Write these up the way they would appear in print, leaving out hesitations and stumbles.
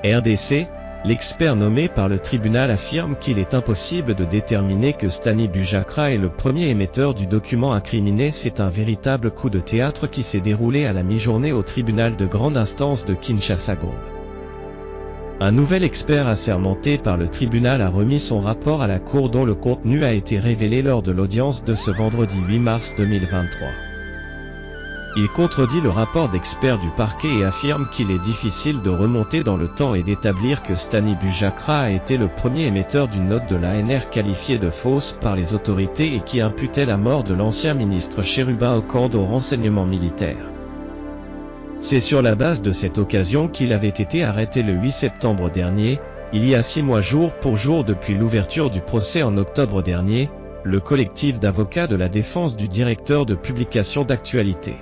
RDC, l'expert nommé par le tribunal affirme qu'il est impossible de déterminer que Stani Bujakra est le premier émetteur du document incriminé. C'est un véritable coup de théâtre qui s'est déroulé à la mi-journée au tribunal de grande instance de Kinshasa-Gombe. Un nouvel expert assermenté par le tribunal a remis son rapport à la Cour dont le contenu a été révélé lors de l'audience de ce vendredi 8 mars 2023. Il contredit le rapport d'experts du parquet et affirme qu'il est difficile de remonter dans le temps et d'établir que Stani Bujakra a été le premier émetteur d'une note de l'ANR qualifiée de fausse par les autorités et qui imputait la mort de l'ancien ministre Chérubin Okando au renseignement militaire. C'est sur la base de cette occasion qu'il avait été arrêté le 8 septembre dernier, il y a 6 mois jour pour jour depuis l'ouverture du procès en octobre dernier, le collectif d'avocats de la défense du directeur de publication d'actualité.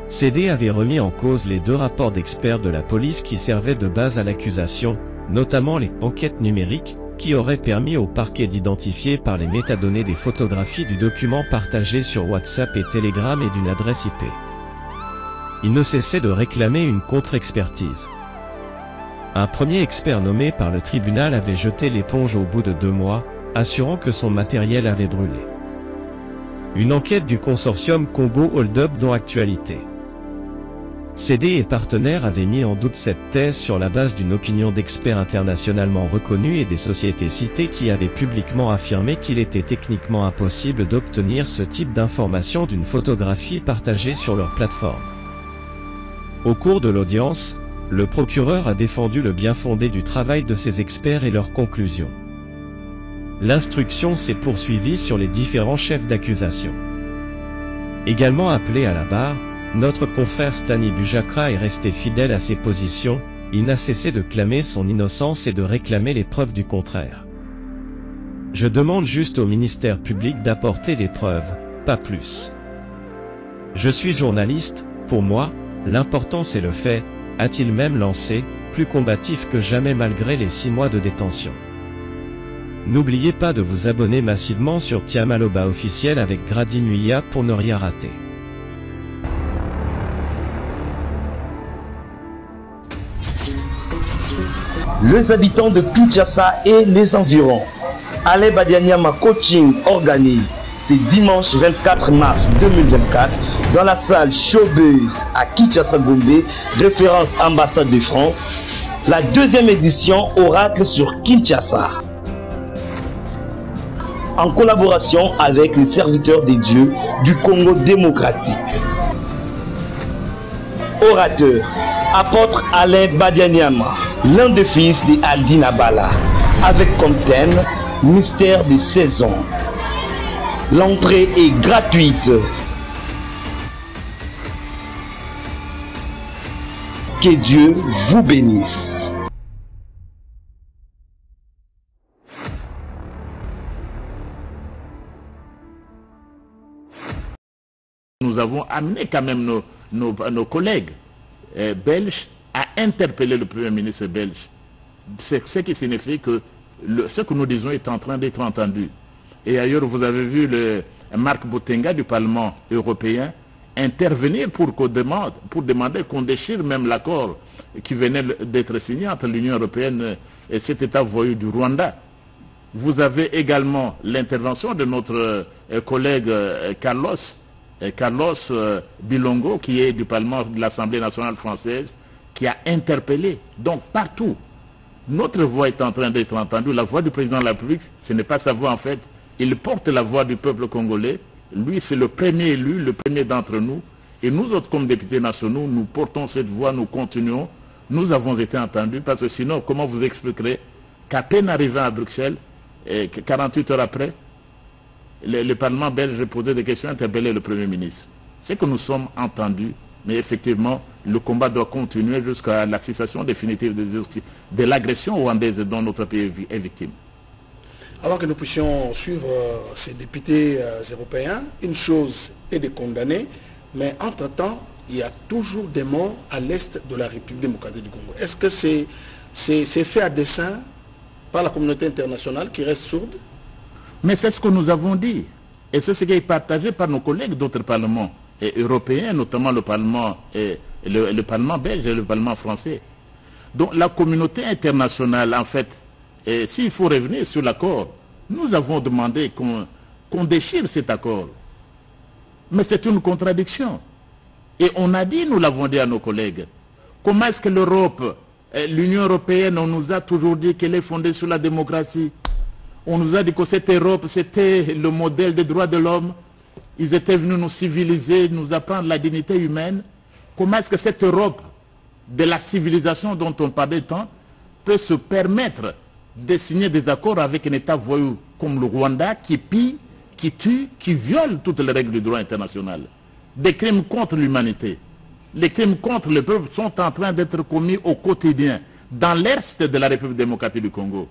CD avait remis en cause les 2 rapports d'experts de la police qui servaient de base à l'accusation, notamment les enquêtes numériques, qui auraient permis au parquet d'identifier par les métadonnées des photographies du document partagé sur WhatsApp et Telegram et d'une adresse IP. Il ne cessait de réclamer une contre-expertise. Un premier expert nommé par le tribunal avait jeté l'éponge au bout de 2 mois, assurant que son matériel avait brûlé. Une enquête du consortium Congo Hold-up dont actualité. CD et partenaires avaient mis en doute cette thèse sur la base d'une opinion d'experts internationalement reconnus et des sociétés citées qui avaient publiquement affirmé qu'il était techniquement impossible d'obtenir ce type d'information d'une photographie partagée sur leur plateforme. Au cours de l'audience, le procureur a défendu le bien-fondé du travail de ces experts et leurs conclusions. L'instruction s'est poursuivie sur les différents chefs d'accusation. Également appelé à la barre, notre confrère Stani Bujakra est resté fidèle à ses positions, il n'a cessé de clamer son innocence et de réclamer les preuves du contraire. Je demande juste au ministère public d'apporter des preuves, pas plus. Je suis journaliste, pour moi, l'important c'est le fait, a-t-il même lancé, plus combatif que jamais malgré les 6 mois de détention. N'oubliez pas de vous abonner massivement sur Tiamaloba officiel avec Grady Nuya pour ne rien rater. Les habitants de Kinshasa et les environs. Ale Badianyama Coaching organise ce dimanche 24 mars 2024 dans la salle Showbuzz à Kinshasa-Gombe, référence ambassade de France, la 2e édition Oracle sur Kinshasa. En collaboration avec les serviteurs des dieux du Congo démocratique. Orateur, apôtre Alain Badianyama, l'un des fils de Aldi Nabala, avec comme thème Mystère des saisons. L'entrée est gratuite. Que Dieu vous bénisse. Nous avons amené quand même nos collègues belges à interpeller le Premier ministre belge. C'est ce qui signifie que ce que nous disons est en train d'être entendu. Et ailleurs, vous avez vu Marc Boutenga du Parlement européen intervenir pour demander qu'on déchire même l'accord qui venait d'être signé entre l'Union européenne et cet État voyou du Rwanda. Vous avez également l'intervention de notre collègue Carlos Bilongo, qui est du Parlement de l'Assemblée nationale française, qui a interpellé. Donc partout, notre voix est en train d'être entendue. La voix du président de la République, ce n'est pas sa voix en fait. Il porte la voix du peuple congolais. Lui, c'est le premier élu, le premier d'entre nous. Et nous autres, comme députés nationaux, nous portons cette voix, nous continuons. Nous avons été entendus, parce que sinon, comment vous expliquerez qu'à peine arrivé à Bruxelles, et 48 heures après, le Parlement belge posait des questions, interpellait le Premier ministre. C'est que nous sommes entendus, mais effectivement, le combat doit continuer jusqu'à la cessation définitive de l'agression rwandaise dont notre pays est victime. Avant que nous puissions suivre ces députés européens, une chose est de condamner, mais entre-temps, il y a toujours des morts à l'est de la République démocratique du Congo. Est-ce que c'est fait à dessein par la communauté internationale qui reste sourde? Mais c'est ce que nous avons dit. Et c'est ce qui est partagé par nos collègues d'autres parlements européens, notamment le Parlement belge et le Parlement français. Donc la communauté internationale, en fait, s'il faut revenir sur l'accord, nous avons demandé qu'on déchire cet accord. Mais c'est une contradiction. Et on a dit, nous l'avons dit à nos collègues, comment est-ce que l'Europe, l'Union européenne, on nous a toujours dit qu'elle est fondée sur la démocratie. On nous a dit que cette Europe, c'était le modèle des droits de l'homme. Ils étaient venus nous civiliser, nous apprendre la dignité humaine. Comment est-ce que cette Europe de la civilisation dont on parlait tant peut se permettre de signer des accords avec un État voyou comme le Rwanda qui pille, qui tue, qui viole toutes les règles du droit international. Des crimes contre l'humanité. Les crimes contre le peuple sont en train d'être commis au quotidien dans l'est de la République démocratique du Congo.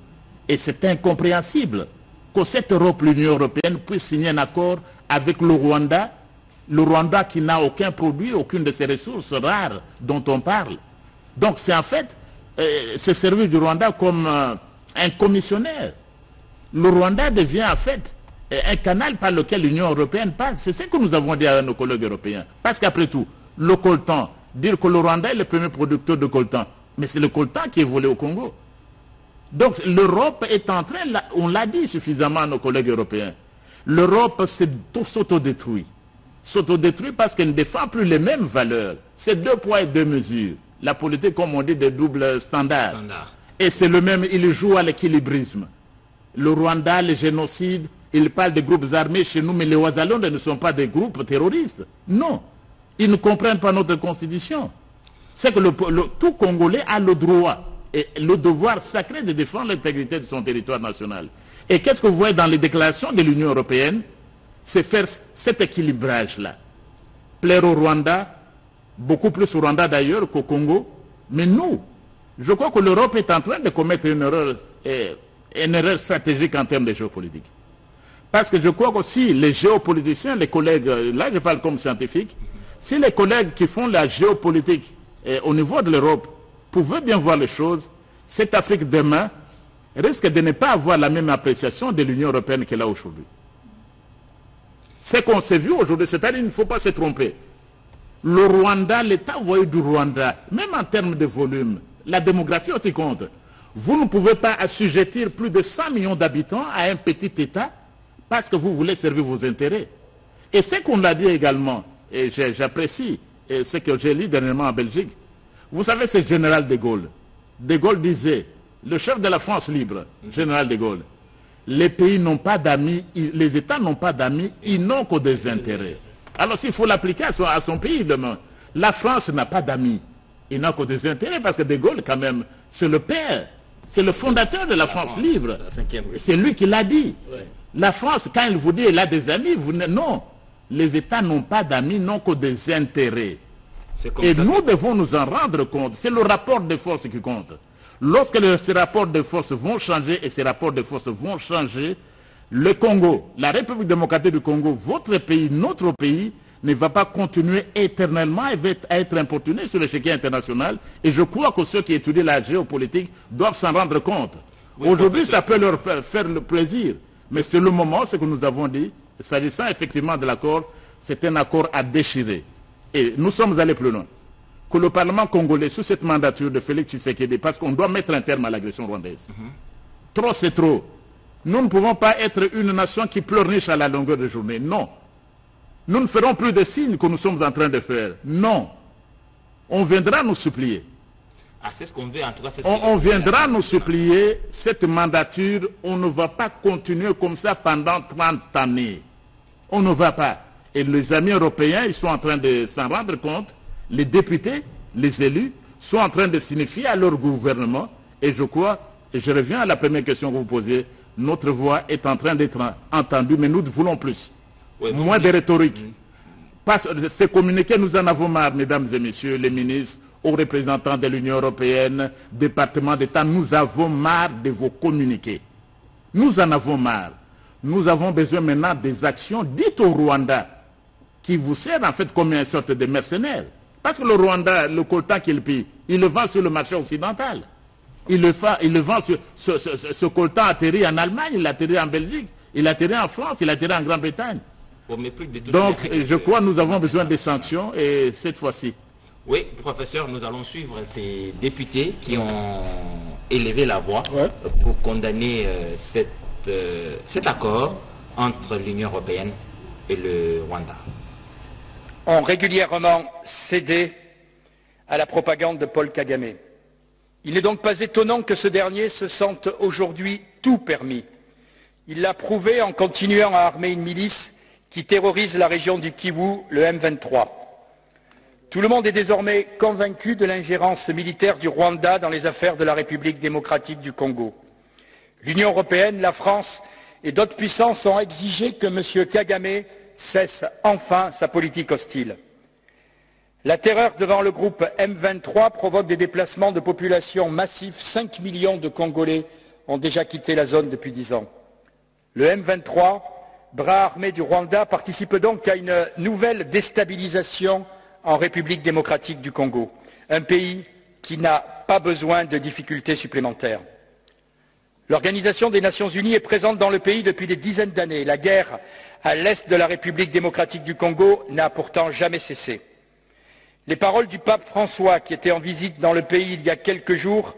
Et c'est incompréhensible que cette Europe, l'Union européenne, puisse signer un accord avec le Rwanda qui n'a aucun produit, aucune de ces ressources rares dont on parle. Donc c'est en fait se servir du Rwanda comme un commissionnaire. Le Rwanda devient en fait un canal par lequel l'Union européenne passe. C'est ce que nous avons dit à nos collègues européens. Parce qu'après tout, le coltan, dire que le Rwanda est le premier producteur de coltan, mais c'est le coltan qui est volé au Congo. Donc l'Europe est en train, on l'a dit suffisamment à nos collègues européens, l'Europe s'autodétruit. S'autodétruit parce qu'elle ne défend plus les mêmes valeurs. C'est 2 poids et 2 mesures. La politique, comme on dit, des doubles standards. Et c'est le même, il joue à l'équilibrisme. Le Rwanda, les génocides, il parle de groupes armés chez nous, mais les Ouazalondes ne sont pas des groupes terroristes. Non. Ils ne comprennent pas notre constitution. C'est que tout Congolais a le droit et le devoir sacré de défendre l'intégrité de son territoire national. Et qu'est-ce que vous voyez dans les déclarations de l'Union européenne? C'est faire cet équilibrage-là. Plaire au Rwanda, beaucoup plus au Rwanda d'ailleurs qu'au Congo. Mais nous, je crois que l'Europe est en train de commettre une erreur stratégique en termes de géopolitique. Parce que je crois qu'aussi les géopoliticiens, les collègues, là je parle comme scientifique, si les collègues qui font la géopolitique au niveau de l'Europe pouvaient bien voir les choses, cette Afrique demain risque de ne pas avoir la même appréciation de l'Union européenne qu'elle a aujourd'hui. Ce qu'on s'est vu aujourd'hui, c'est-à-dire qu'il ne faut pas se tromper. Le Rwanda, l'État voyou du Rwanda, même en termes de volume, la démographie aussi compte. Vous ne pouvez pas assujettir plus de 100 millions d'habitants à un petit État parce que vous voulez servir vos intérêts. Et ce qu'on l'a dit également, et j'apprécie ce que j'ai lu dernièrement en Belgique, vous savez, c'est le général de Gaulle. De Gaulle disait, le chef de la France libre, général de Gaulle, les pays n'ont pas d'amis, les États n'ont pas d'amis, ils n'ont que des intérêts. Alors s'il faut l'appliquer à son pays demain, la France n'a pas d'amis, il n'a que des intérêts, parce que de Gaulle quand même, c'est le père, c'est le fondateur de la France libre. C'est lui qui l'a dit. Ouais. La France, quand il vous dit qu'elle a des amis, non, les États n'ont pas d'amis, n'ont que des intérêts. Et nous devons nous en rendre compte. C'est le rapport de force qui compte. Lorsque ces rapports de force vont changer, et ces rapports de force vont changer, le Congo, la République démocratique du Congo, votre pays, notre pays, ne va pas continuer éternellement à être importuné sur l'échiquier international. Et je crois que ceux qui étudient la géopolitique doivent s'en rendre compte. Oui, aujourd'hui, ça peut leur faire le plaisir. Mais c'est le moment, ce que nous avons dit, s'agissant effectivement de l'accord, c'est un accord à déchirer. Et nous sommes allés plus loin. Que le Parlement congolais, sous cette mandature de Félix Tshisekedi, parce qu'on doit mettre un terme à l'agression rwandaise. Trop, c'est trop. Nous ne pouvons pas être une nation qui pleurniche à la longueur de journée. Non. Nous ne ferons plus de signes que nous sommes en train de faire. Non. On viendra nous supplier. Ah, c'est ce qu'on veut, en tout cas. On viendra nous supplier cette mandature. On ne va pas continuer comme ça pendant 30 années. On ne va pas. Et les amis européens, ils sont en train de s'en rendre compte. Les députés, les élus, sont en train de signifier à leur gouvernement. Et je crois, et je reviens à la première question que vous posiez, notre voix est en train d'être entendue, mais nous voulons plus. Oui, moins de rhétorique. Ces communiqués, nous en avons marre, mesdames et messieurs, les ministres, aux représentants de l'Union européenne, départements d'État, nous avons marre de vos communiqués. Nous en avons marre. Nous avons besoin maintenant des actions dites au Rwanda, qui vous sert en fait comme une sorte de mercenaire. Parce que le Rwanda, le coltan qu'il pille, il le vend sur le marché occidental. Il le vend sur ce coltan atterri en Allemagne, il atterri en Belgique, il atterri en France, il atterri en Grande-Bretagne. Donc je crois que nous avons besoin des sanctions et cette fois-ci. Oui, professeur, nous allons suivre ces députés qui ont élevé la voix pour condamner cet accord entre l'Union européenne et le Rwanda. Ont régulièrement cédé à la propagande de Paul Kagame. Il n'est donc pas étonnant que ce dernier se sente aujourd'hui tout permis. Il l'a prouvé en continuant à armer une milice qui terrorise la région du Kivu, le M23. Tout le monde est désormais convaincu de l'ingérence militaire du Rwanda dans les affaires de la République démocratique du Congo. L'Union européenne, la France et d'autres puissances ont exigé que M. Kagame cesse enfin sa politique hostile. La terreur devant le groupe M23 provoque des déplacements de population massifs. 5 millions de Congolais ont déjà quitté la zone depuis 10 ans. Le M23, bras armé du Rwanda, participe donc à une nouvelle déstabilisation en République démocratique du Congo, un pays qui n'a pas besoin de difficultés supplémentaires. L'Organisation des Nations Unies est présente dans le pays depuis des dizaines d'années. La guerre à l'est de la République démocratique du Congo n'a pourtant jamais cessé. Les paroles du pape François, qui était en visite dans le pays il y a quelques jours,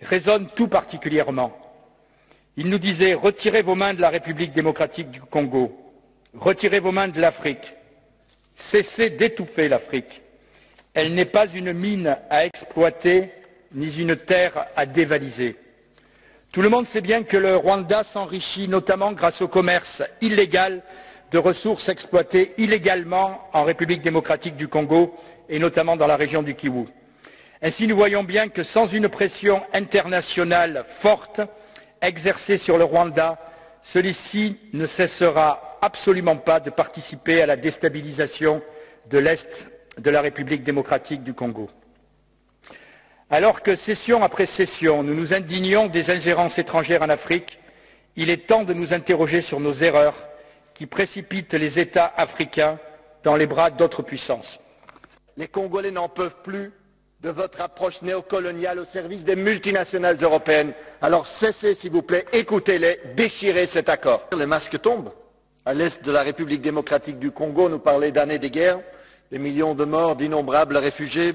résonnent tout particulièrement. Il nous disait « Retirez vos mains de la République démocratique du Congo, retirez vos mains de l'Afrique, cessez d'étouffer l'Afrique. Elle n'est pas une mine à exploiter, ni une terre à dévaliser. » Tout le monde sait bien que le Rwanda s'enrichit notamment grâce au commerce illégal de ressources exploitées illégalement en République démocratique du Congo et notamment dans la région du Kivu. Ainsi, nous voyons bien que sans une pression internationale forte exercée sur le Rwanda, celui-ci ne cessera absolument pas de participer à la déstabilisation de l'Est de la République démocratique du Congo. Alors que session après session, nous nous indignons des ingérences étrangères en Afrique, il est temps de nous interroger sur nos erreurs qui précipitent les États africains dans les bras d'autres puissances. Les Congolais n'en peuvent plus de votre approche néocoloniale au service des multinationales européennes. Alors cessez, s'il vous plaît, écoutez-les, déchirez cet accord. Les masques tombent. À l'est de la République démocratique du Congo, nous parlait d'années de guerre, des millions de morts, d'innombrables réfugiés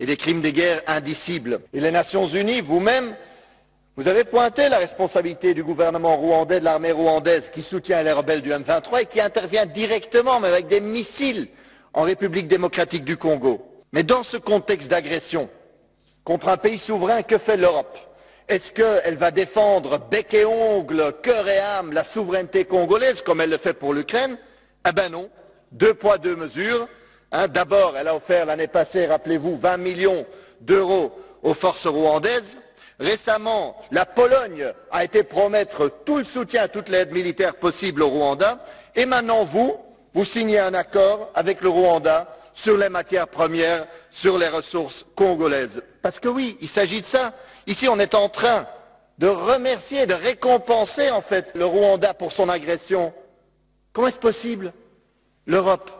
et des crimes de guerre indicibles. Et les Nations Unies, vous-même, vous avez pointé la responsabilité du gouvernement rwandais, de l'armée rwandaise qui soutient les rebelles du M23 et qui intervient directement, mais avec des missiles, en République démocratique du Congo. Mais dans ce contexte d'agression contre un pays souverain, que fait l'Europe? Est-ce qu'elle va défendre bec et ongle, cœur et âme, la souveraineté congolaise, comme elle le fait pour l'Ukraine? Eh ben non, 2 poids 2 mesures. D'abord, elle a offert l'année passée, rappelez-vous, 20 millions d'euros aux forces rwandaises. Récemment, la Pologne a été promettre tout le soutien, toute l'aide militaire possible au Rwanda. Et maintenant, vous signez un accord avec le Rwanda sur les matières premières, sur les ressources congolaises. Parce que oui, il s'agit de ça. Ici, on est en train de remercier, de récompenser en fait le Rwanda pour son agression. Comment est-ce possible? L'Europe,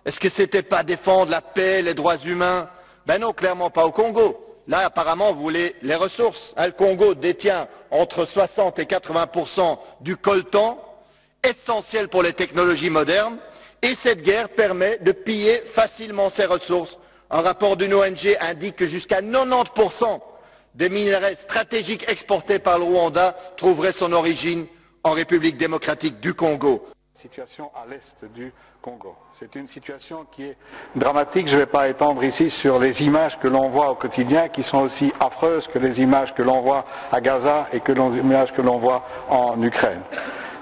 est-ce que c'était pas défendre la paix, les droits humains? Ben non, clairement pas au Congo. Là, apparemment, vous voulez les ressources. Le Congo détient entre 60 et 80% du coltan, essentiel pour les technologies modernes, et cette guerre permet de piller facilement ces ressources. Un rapport d'une ONG indique que jusqu'à 90% des minerais stratégiques exportés par le Rwanda trouveraient son origine en République démocratique du Congo. Situation à l'est du Congo. C'est une situation qui est dramatique. Je ne vais pas étendre ici sur les images que l'on voit au quotidien, qui sont aussi affreuses que les images que l'on voit à Gaza et que les images que l'on voit en Ukraine.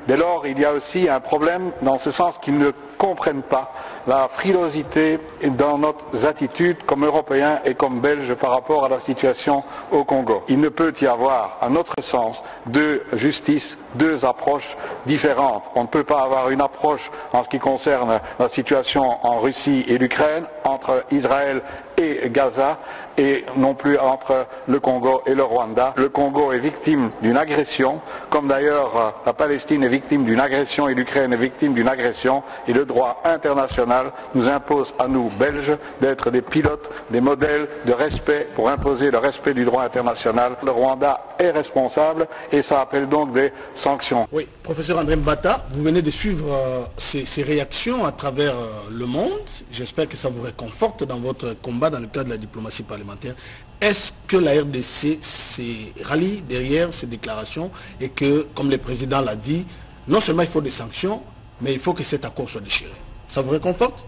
Dès lors, il y a aussi un problème dans ce sens qu'ils ne comprennent pas la frilosité dans nos attitudes comme Européens et comme Belges par rapport à la situation au Congo. Il ne peut y avoir, à notre sens, 2 justices, 2 approches différentes. On ne peut pas avoir une approche en ce qui concerne la situation en Russie et l'Ukraine, entre Israël et Gaza, et non plus entre le Congo et le Rwanda. Le Congo est victime d'une agression, comme d'ailleurs la Palestine est victime d'une agression et l'Ukraine est victime d'une agression, et le droit international nous impose à nous, Belges, d'être des pilotes, des modèles de respect pour imposer le respect du droit international. Le Rwanda est responsable et ça appelle donc des sanctions. Oui, professeur André Mbata, vous venez de suivre ces réactions à travers le monde. J'espère que ça vous réconforte dans votre combat dans le cadre de la diplomatie parlementaire. Est-ce que la RDC s'est rallie derrière ces déclarations et que, comme le président l'a dit, non seulement il faut des sanctions, mais il faut que cet accord soit déchiré? Ça vous réconforte?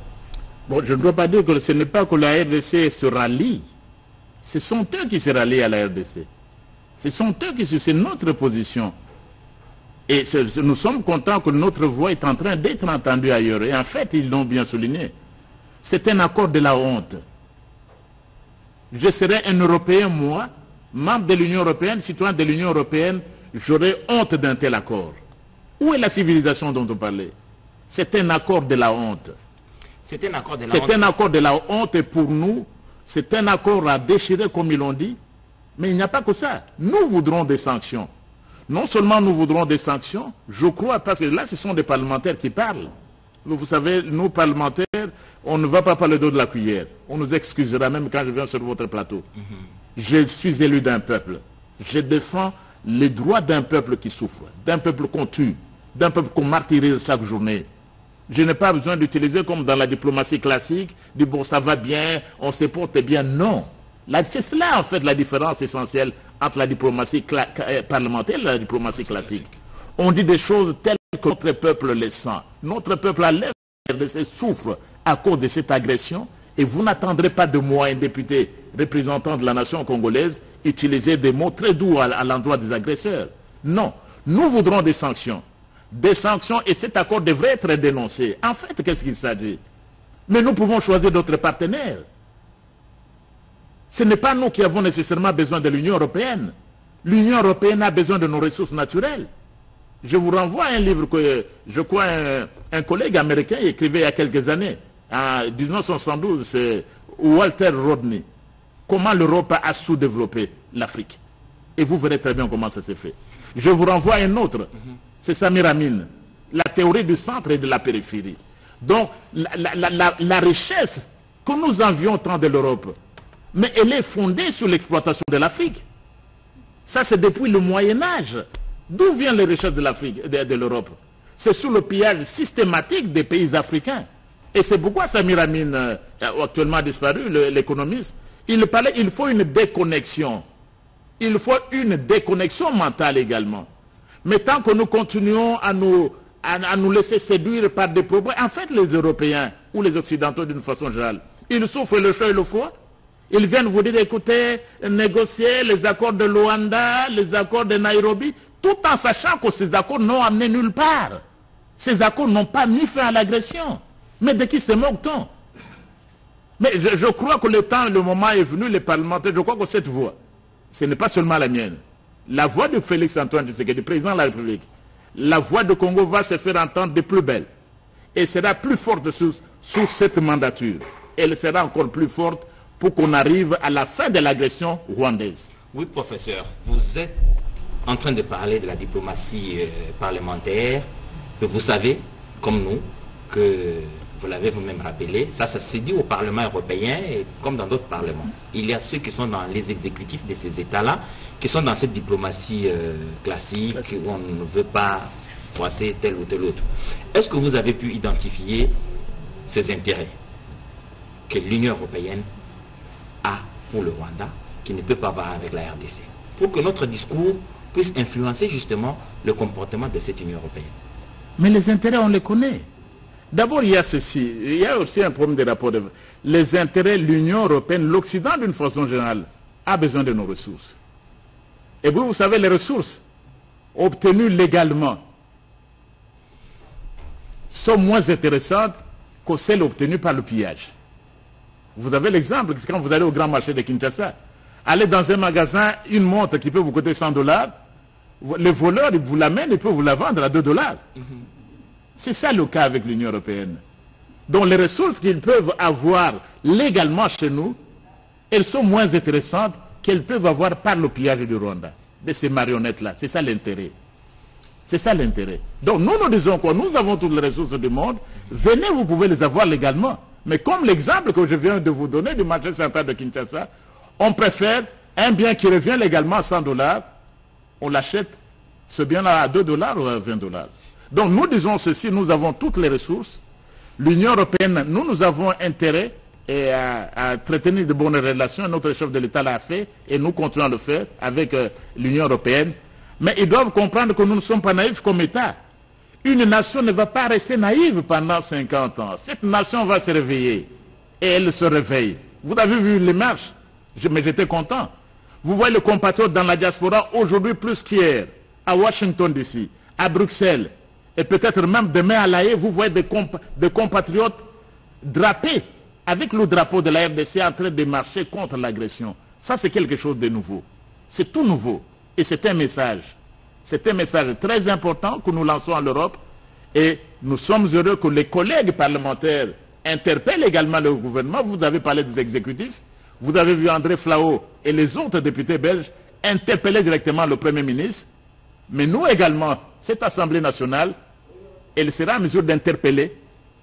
Bon, je ne dois pas dire que ce n'est pas que la RDC se rallie. Ce sont eux qui se rallient à la RDC. Ce sont eux qui c'est notre position. Et nous sommes contents que notre voix est en train d'être entendue ailleurs. Et en fait, ils l'ont bien souligné. C'est un accord de la honte. Je serais un Européen, moi, membre de l'Union européenne, citoyen de l'Union européenne, j'aurais honte d'un tel accord. Où est la civilisation dont on parlait? C'est un accord de la honte. C'est un accord de la honte. C'est un accord de la honte et pour nous, c'est un accord à déchirer comme ils l'ont dit. Mais il n'y a pas que ça. Nous voudrons des sanctions. Non seulement nous voudrons des sanctions, je crois, parce que là, ce sont des parlementaires qui parlent. Vous savez, nous, parlementaires, on ne va pas par le dos de la cuillère. On nous excusera même quand je viens sur votre plateau. Je suis élu d'un peuple. Je défends les droits d'un peuple qui souffre, d'un peuple qu'on tue, d'un peuple qu'on martyrise chaque journée. Je n'ai pas besoin d'utiliser comme dans la diplomatie classique, du bon, ça va bien, on se porte bien. Non. C'est cela, en fait, la différence essentielle entre la diplomatie parlementaire et la diplomatie classique. On dit des choses telles que notre peuple les sent. Notre peuple à l'est souffre à cause de cette agression et vous n'attendrez pas de moi, un député représentant de la nation congolaise, utiliser des mots très doux à l'endroit des agresseurs. Non, nous voudrons des sanctions. Des sanctions et cet accord devrait être dénoncé. En fait, qu'est-ce qu'il s'agit? Mais nous pouvons choisir d'autres partenaires. Ce n'est pas nous qui avons nécessairement besoin de l'Union européenne. L'Union européenne a besoin de nos ressources naturelles. Je vous renvoie à un livre que, je crois, un collègue américain écrivait il y a quelques années. En 1972, c'est Walter Rodney. Comment l'Europe a sous-développé l'Afrique. Et vous verrez très bien comment ça s'est fait. Je vous renvoie à un autre. C'est Samir Amin. La théorie du centre et de la périphérie. Donc, la richesse que nous envions tant de l'Europe, mais elle est fondée sur l'exploitation de l'Afrique. Ça, c'est depuis le Moyen-Âge. D'où viennent les richesses de l'Afrique, de l'Europe? C'est sous le pillage systématique des pays africains. Et c'est pourquoi Samir Amin, actuellement disparu, l'économiste, il parlait qu'il faut une déconnexion. Il faut une déconnexion mentale également. Mais tant que nous continuons à nous laisser séduire par des progrès, en fait, les Européens ou les Occidentaux d'une façon générale, ils souffrent le chaud et le froid. Ils viennent vous dire, écoutez, négocier les accords de Luanda, les accords de Nairobi, tout en sachant que ces accords n'ont amené nulle part. Ces accords n'ont pas mis fin à l'agression. Mais de qui se moque-t-on? Mais je crois que le moment est venu, les parlementaires, je crois que cette voix, ce n'est pas seulement la mienne. La voix de Félix Antoine Tshisekedi, président de la République, la voix de Congo va se faire entendre de plus belle. Et sera plus forte sous cette mandature. Elle sera encore plus forte pour qu'on arrive à la fin de l'agression rwandaise. Oui, professeur, vous êtes en train de parler de la diplomatie parlementaire. Vous savez, comme nous, que vous l'avez vous-même rappelé, ça se dit au Parlement européen et comme dans d'autres parlements. Il y a ceux qui sont dans les exécutifs de ces États-là, qui sont dans cette diplomatie classique, où on ne veut pas froisser tel ou tel autre. Est-ce que vous avez pu identifier ces intérêts que l'Union européenne a pour le Rwanda, qui ne peut pas avoir avec la RDC, pour que notre discours puisse influencer justement le comportement de cette Union européenne? Mais les intérêts, on les connaît. D'abord, il y a ceci. Il y a aussi un problème de rapport. Les intérêts, l'Union européenne, l'Occident d'une façon générale, a besoin de nos ressources. Et vous savez, les ressources obtenues légalement sont moins intéressantes que celles obtenues par le pillage. Vous avez l'exemple, quand vous allez au grand marché de Kinshasa, allez dans un magasin, une montre qui peut vous coûter $100, les voleurs, ils vous l'amènent, ils peuvent vous la vendre à $2. C'est ça le cas avec l'Union européenne. Donc les ressources qu'ils peuvent avoir légalement chez nous, elles sont moins intéressantes qu'elles peuvent avoir par le pillage du Rwanda, de ces marionnettes-là. C'est ça l'intérêt. C'est ça l'intérêt. Donc nous disons quoi? Nous avons toutes les ressources du monde. Venez, vous pouvez les avoir légalement. Mais comme l'exemple que je viens de vous donner du marché central de Kinshasa, on préfère un bien qui revient légalement à 100 $, on l'achète ce bien-là à 2 $ ou à 20 $. Donc nous disons ceci, nous avons toutes les ressources. L'Union européenne, nous avons intérêt à entretenir de bonnes relations. Notre chef de l'État l'a fait et nous continuons à le faire avec l'Union européenne. Mais ils doivent comprendre que nous ne sommes pas naïfs comme État. Une nation ne va pas rester naïve pendant 50 ans. Cette nation va se réveiller. Et elle se réveille. Vous avez vu les marches, mais j'étais content. Vous voyez les compatriotes dans la diaspora aujourd'hui plus qu'hier, à Washington DC, à Bruxelles, et peut-être même demain à La Haye, vous voyez des compatriotes drapés avec le drapeau de la RDC en train de marcher contre l'agression. Ça, c'est quelque chose de nouveau. C'est tout nouveau. Et c'est un message. C'est un message très important que nous lançons à l'Europe. Et nous sommes heureux que les collègues parlementaires interpellent également le gouvernement. Vous avez parlé des exécutifs. Vous avez vu André Flau et les autres députés belges interpeller directement le Premier ministre. Mais nous également, cette Assemblée nationale, elle sera en mesure d'interpeller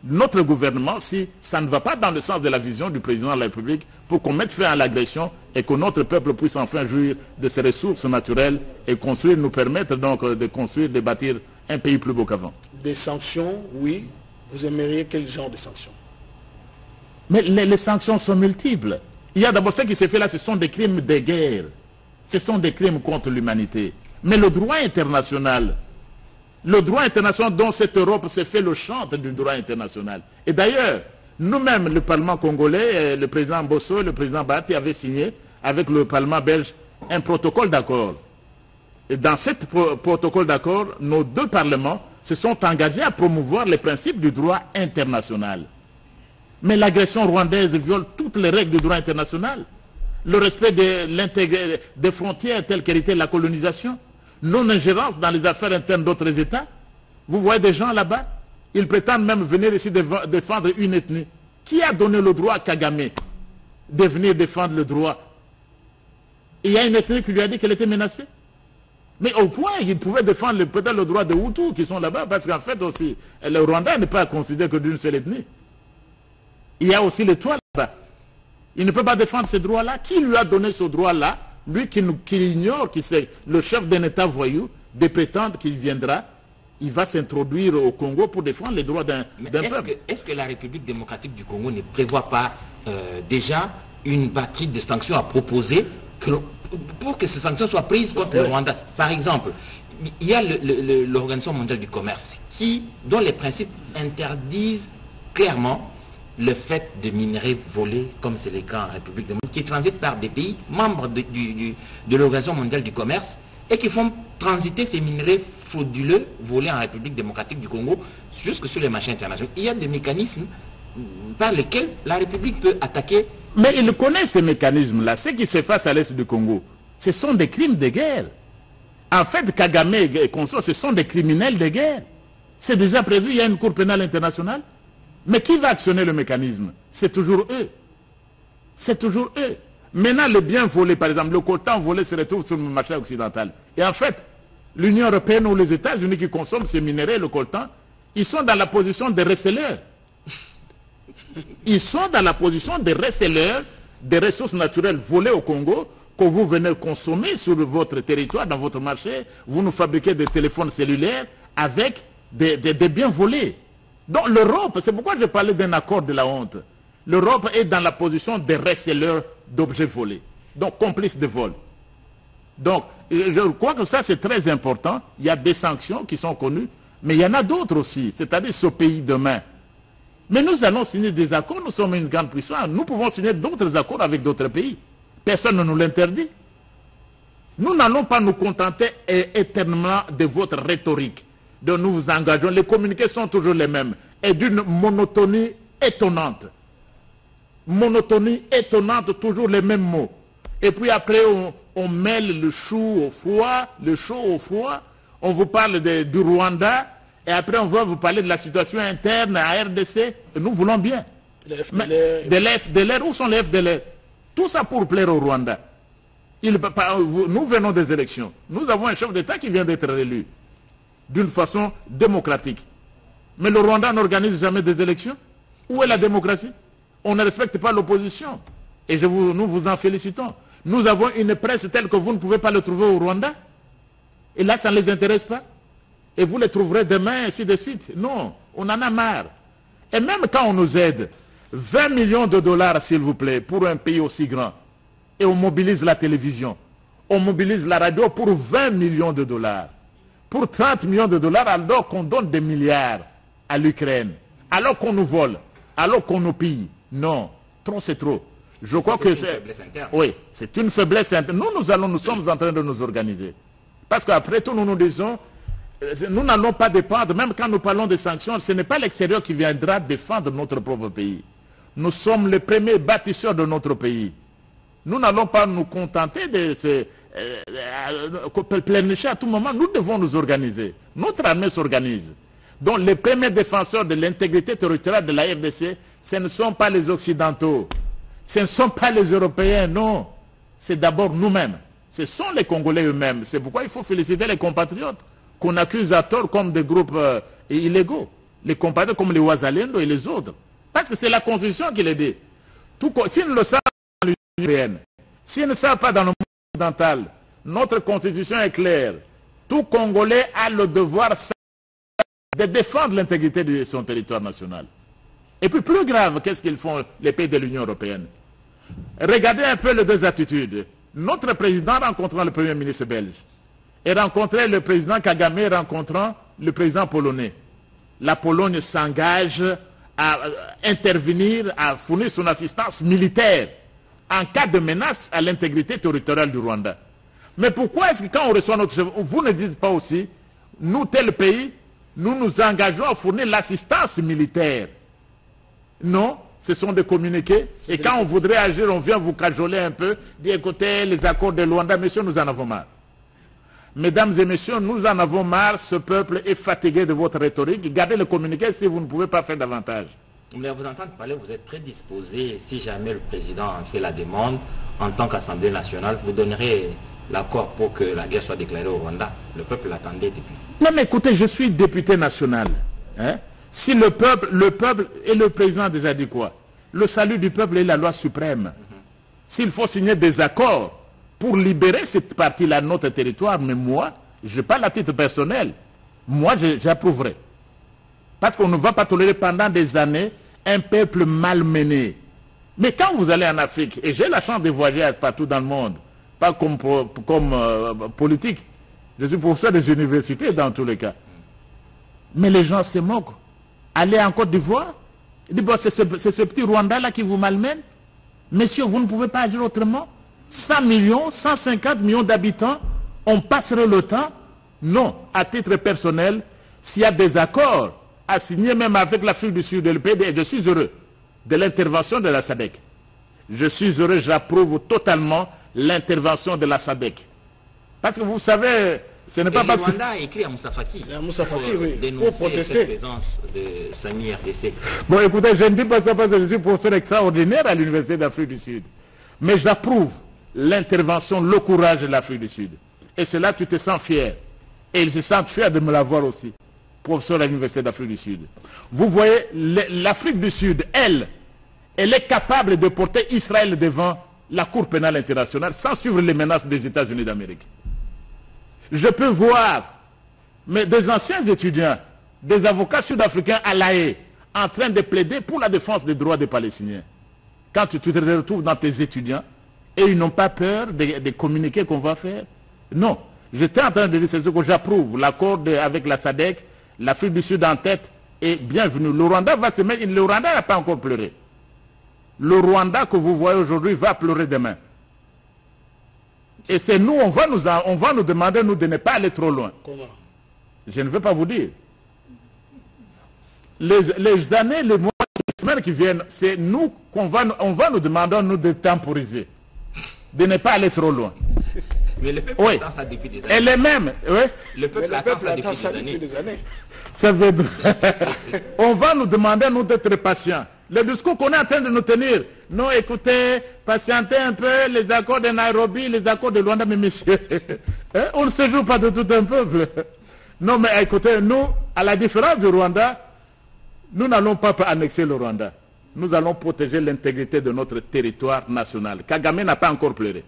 notre gouvernement si ça ne va pas dans le sens de la vision du président de la République pour qu'on mette fin à l'agression et que notre peuple puisse enfin jouir de ses ressources naturelles et construire, nous permettre donc de construire, de bâtir un pays plus beau qu'avant. Des sanctions, oui. Vous aimeriez quel genre de sanctions? Mais les sanctions sont multiples. Il y a d'abord ce qui s'est fait là, ce sont des crimes de guerre. Ce sont des crimes contre l'humanité. Mais le droit international dont cette Europe s'est fait le chant du droit international. Et d'ailleurs, nous-mêmes, le Parlement congolais, le président Bosso et le président Bahati avaient signé avec le Parlement belge un protocole d'accord. Et dans ce protocole d'accord, nos deux parlements se sont engagés à promouvoir les principes du droit international. Mais l'agression rwandaise viole toutes les règles du droit international. Le respect des frontières telles qu'elle était la colonisation. Non-ingérence dans les affaires internes d'autres États. Vous voyez des gens là-bas, ils prétendent même venir ici défendre une ethnie. Qui a donné le droit à Kagame de venir défendre le droit? Il y a une ethnie qui lui a dit qu'elle était menacée. Mais au point, il pouvait défendre peut-être le droit des Hutus qui sont là-bas, parce qu'en fait aussi, le Rwanda n'est pas considéré que d'une seule ethnie. Il y a aussi les Touaregs là-bas. Il ne peut pas défendre ce droit-là. Qui lui a donné ce droit-là? Lui qui ignore, qui c'est le chef d'un État voyou, de prétendre qu'il viendra, il va s'introduire au Congo pour défendre les droits d'un peuple. Est-ce que la République démocratique du Congo ne prévoit pas déjà une batterie de sanctions à proposer pour que ces sanctions soient prises contre le Rwanda? Par exemple, il y a l'Organisation mondiale du commerce dont les principes interdisent clairement le fait de minerais volés, comme c'est le cas en République démocratique, qui transitent par des pays membres de l'Organisation mondiale du commerce et qui font transiter ces minerais frauduleux volés en République démocratique du Congo jusque sur les marchés internationaux. Il y a des mécanismes par lesquels la République peut attaquer. Mais il connaît ces mécanismes-là. Ce qui se passe à l'est du Congo, ce sont des crimes de guerre. En fait, Kagame et consorts, ce sont des criminels de guerre. C'est déjà prévu, il y a une cour pénale internationale. Mais qui va actionner le mécanisme? C'est toujours eux. C'est toujours eux. Maintenant, le bien volé, par exemple, le coltan volé se retrouve sur le marché occidental. Et en fait, l'Union européenne ou les États-Unis qui consomment ces minéraux, le coltan, ils sont dans la position des receleurs. Ils sont dans la position des receleurs des ressources naturelles volées au Congo que vous venez consommer sur votre territoire, dans votre marché. Vous nous fabriquez des téléphones cellulaires avec des biens volés. Donc l'Europe, c'est pourquoi je parlais d'un accord de la honte. L'Europe est dans la position des receleurs d'objets volés, donc complices de vol. Donc je crois que ça c'est très important. Il y a des sanctions qui sont connues, mais il y en a d'autres aussi, c'est-à-dire ce pays demain. Mais nous allons signer des accords, nous sommes une grande puissance, nous pouvons signer d'autres accords avec d'autres pays. Personne ne nous l'interdit. Nous n'allons pas nous contenter éternellement de votre rhétorique. Donc nous vous engageons, les communiqués sont toujours les mêmes, et d'une monotonie étonnante. Monotonie étonnante, toujours les mêmes mots. Et puis après, on mêle le chou au foie, le chaud au foie, on vous parle du Rwanda, et après on va vous parler de la situation interne à RDC, et nous voulons bien. Les FDLR. Des FDLR, où sont les FDLR? Tout ça pour plaire au Rwanda. Nous venons des élections. Nous avons un chef d'État qui vient d'être élu d'une façon démocratique. Mais le Rwanda n'organise jamais des élections. Où est la démocratie? On ne respecte pas l'opposition. Et nous vous en félicitons. Nous avons une presse telle que vous ne pouvez pas le trouver au Rwanda. Et là, ça ne les intéresse pas. Et vous les trouverez demain, ainsi de suite. Non, on en a marre. Et même quand on nous aide, 20 millions de dollars, s'il vous plaît, pour un pays aussi grand, et on mobilise la télévision, on mobilise la radio pour 20 millions de dollars, pour 30 millions de dollars, alors qu'on donne des milliards à l'Ukraine, alors qu'on nous vole, alors qu'on nous pille. Non, trop c'est trop. Je crois que c'est... Oui, c'est une faiblesse interne. Nous sommes en train de nous organiser. Parce qu'après tout, nous nous disons, nous n'allons pas dépendre, même quand nous parlons de sanctions, ce n'est pas l'extérieur qui viendra défendre notre propre pays. Nous sommes les premiers bâtisseurs de notre pays. Nous n'allons pas nous contenter de se pleurnicher à tout moment. Nous devons nous organiser. Notre armée s'organise. Donc les premiers défenseurs de l'intégrité territoriale de la RDC, ce ne sont pas les Occidentaux. Ce ne sont pas les Européens, non. C'est d'abord nous-mêmes. Ce sont les Congolais eux-mêmes. C'est pourquoi il faut féliciter les compatriotes qu'on accuse à tort comme des groupes illégaux. Les compatriotes comme les Ouazalendo et les autres. Parce que c'est la Constitution qui les dit. S'ils ne le savent pas dans l'Union européenne, s'ils ne savent pas dans le monde occidental, notre Constitution est claire. Tout Congolais a le devoir de défendre l'intégrité de son territoire national. Et puis plus grave, qu'est-ce qu'ils font les pays de l'Union européenne? Regardez un peu les deux attitudes. Notre président rencontrant le premier ministre belge et rencontrait le président Kagame rencontrant le président polonais. La Pologne s'engage à intervenir, à fournir son assistance militaire en cas de menace à l'intégrité territoriale du Rwanda. Mais pourquoi est-ce que quand on reçoit notre chef, vous ne dites pas aussi, nous tel pays, nous nous engageons à fournir l'assistance militaire? Non, ce sont des communiqués. Et quand on voudrait agir, on vient vous cajoler un peu, dire écoutez, les accords de Luanda, messieurs, nous en avons marre. Mesdames et messieurs, nous en avons marre, ce peuple est fatigué de votre rhétorique. Gardez le communiqué si vous ne pouvez pas faire davantage. Mais à vous entendre parler, vous êtes prédisposé, si jamais le président en fait la demande, en tant qu'Assemblée nationale, vous donnerez l'accord pour que la guerre soit déclarée au Rwanda. Le peuple l'attendait depuis. Non mais écoutez, je suis député national. Hein? Si le peuple, et le président a déjà dit quoi? Le salut du peuple est la loi suprême. S'il faut signer des accords pour libérer cette partie-là de notre territoire, mais moi, je parle à titre personnel, moi j'approuverai. Parce qu'on ne va pas tolérer pendant des années un peuple malmené. Mais quand vous allez en Afrique, et j'ai la chance de voyager partout dans le monde, pas comme politique, je suis professeur des universités dans tous les cas. Mais les gens se moquent. Allez en Côte d'Ivoire, ils disent bon, c'est ce petit Rwanda-là qui vous malmène. Messieurs, vous ne pouvez pas agir autrement. 100 millions, 150 millions d'habitants, on passerait le temps? Non, à titre personnel, s'il y a des accords à signer même avec l'Afrique du Sud et le PD, je suis heureux de l'intervention de la SADC. Je suis heureux, j'approuve totalement l'intervention de la SADC. Parce que vous savez, ce n'est pas parce que... Le Rwanda a écrit à Moussa Faki oui, dénoncer pour protester cette présence de Sami RDC. Bon, écoutez, je ne dis pas ça parce que je suis professeur extraordinaire à l'Université d'Afrique du Sud. Mais j'approuve l'intervention, le courage de l'Afrique du Sud. Et c'est là que tu te sens fier. Et ils se sentent fiers de me l'avoir aussi, professeur à l'Université d'Afrique du Sud. Vous voyez, l'Afrique du Sud, elle est capable de porter Israël devant la Cour pénale internationale sans suivre les menaces des États-Unis d'Amérique. Je peux voir des anciens étudiants, des avocats sud-africains à La Haye, en train de plaider pour la défense des droits des Palestiniens. Quand tu te retrouves dans tes étudiants, et ils n'ont pas peur de communiquer qu'on va faire. Non, j'étais en train de dire, c'est ce que j'approuve, l'accord avec la SADC, l'Afrique du Sud en tête, et bienvenue. Le Rwanda va se mettre, le Rwanda n'a pas encore pleuré. Le Rwanda que vous voyez aujourd'hui va pleurer demain. Et c'est nous, on va nous demander, nous, de ne pas aller trop loin. Comment? Je ne veux pas vous dire. Les années, les mois, les semaines qui viennent, c'est nous qu'on va nous demander, nous, de temporiser. De ne pas aller trop loin. Mais le peuple attend ça depuis des années. Et les mêmes, oui. Le peuple attend ça depuis des années. Ça veut dire, on va nous demander, nous, d'être patients. Le discours qu'on est en train de nous tenir, non, écoutez, patientez un peu, les accords de Nairobi, les accords de Luanda, mais messieurs, on ne se joue pas de tout un peuple. Non, mais écoutez, nous, à la différence du Rwanda, nous n'allons pas annexer le Rwanda. Nous allons protéger l'intégrité de notre territoire national. Kagame n'a pas encore pleuré.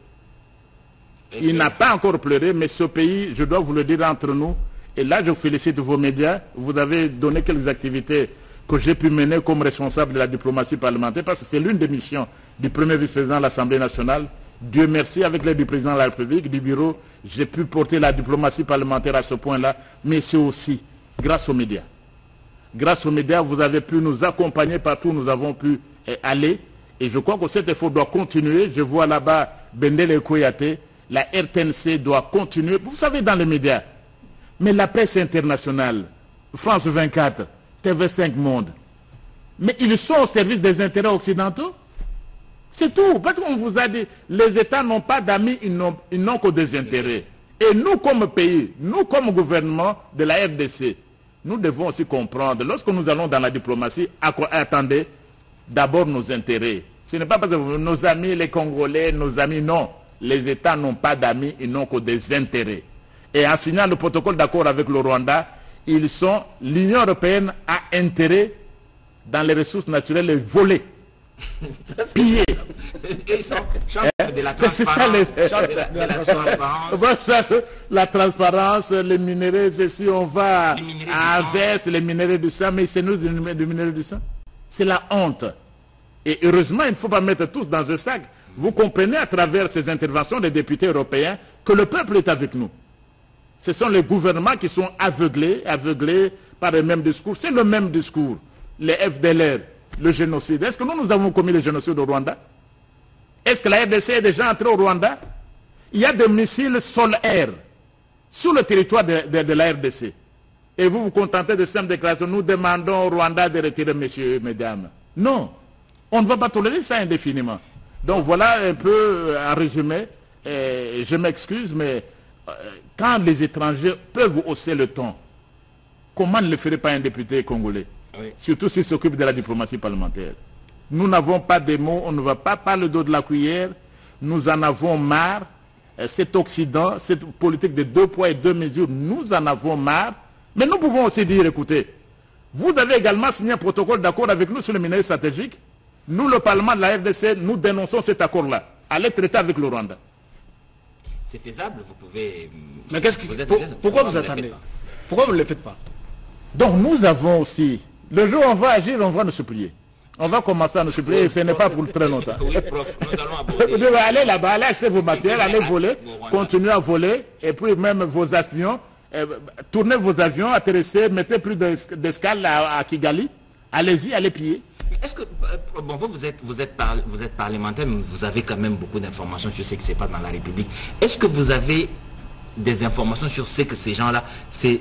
Il n'a pas encore pleuré, mais ce pays, je dois vous le dire entre nous, et là je félicite vos médias, vous avez donné quelques activités que j'ai pu mener comme responsable de la diplomatie parlementaire, parce que c'est l'une des missions du premier vice-président de l'Assemblée nationale. Dieu merci, avec l'aide du président de la République, du bureau, j'ai pu porter la diplomatie parlementaire à ce point-là, mais c'est aussi grâce aux médias. Grâce aux médias, vous avez pu nous accompagner partout où nous avons pu aller, et je crois que cet effort doit continuer. Je vois là-bas Bendele Koyate, la RTNC doit continuer, vous savez, dans les médias. Mais la presse internationale, France 24, TV5 Monde, mais ils sont au service des intérêts occidentaux. C'est tout. Parce qu'on vous a dit, les États n'ont pas d'amis, ils n'ont que des intérêts. Et nous, comme pays, nous, comme gouvernement de la RDC, nous devons aussi comprendre, lorsque nous allons dans la diplomatie, attendez d'abord nos intérêts. Ce n'est pas parce que nos amis, les Congolais, nos amis, non. Les États n'ont pas d'amis, ils n'ont que des intérêts. Et en signant le protocole d'accord avec le Rwanda, l'Union européenne a intérêt dans les ressources naturelles les voler, piller. C'est ça la transparence, les minéraux, si on va à Anvers, les minéraux du sang, mais c'est nous les minéraux du sang. C'est la honte. Et heureusement, il ne faut pas mettre tous dans un sac. Vous comprenez à travers ces interventions des députés européens que le peuple est avec nous. Ce sont les gouvernements qui sont aveuglés par le même discours. C'est le même discours. Les FDLR, le génocide. Est-ce que nous avons commis le génocide au Rwanda? Est-ce que la RDC est déjà entrée au Rwanda? Il y a des missiles sol-air sur le territoire de la RDC. Et vous vous contentez de cette déclaration. Nous demandons au Rwanda de retirer, messieurs et mesdames. Non, on ne va pas tolérer ça indéfiniment. Donc voilà un peu en résumé. Je m'excuse, mais quand les étrangers peuvent hausser le ton, comment ne le ferait pas un député congolais? Oui. Surtout s'il s'occupe de la diplomatie parlementaire. Nous n'avons pas de mots, on ne va pas par le dos de la cuillère. Nous en avons marre. Cet Occident, cette politique de 2 poids et 2 mesures, nous en avons marre. Mais nous pouvons aussi dire, écoutez, vous avez également signé un protocole d'accord avec nous sur le minerai stratégique. Nous, le Parlement de la RDC, nous dénonçons cet accord-là. Allez traiter avec le Rwanda. C'est faisable, vous pouvez... Mais pourquoi vous attendez? Pourquoi vous ne le faites pas? Donc nous avons aussi... Le jour où on va agir, on va nous supplier. On va commencer à nous supplier et ce n'est pas pour très longtemps. Oui, prof, nous allons aborder... Vous devez aller là-bas, allez acheter vos matériels, allez voler, continuez à voler, et puis même vos avions, tournez vos avions, atterrissez, mettez plus d'escale à Kigali, allez-y, allez piller. Est-ce que, bon, vous êtes parlementaire, mais vous avez quand même beaucoup d'informations sur ce qui se passe dans la République. Est-ce que vous avez des informations sur ce que ces gens-là, ces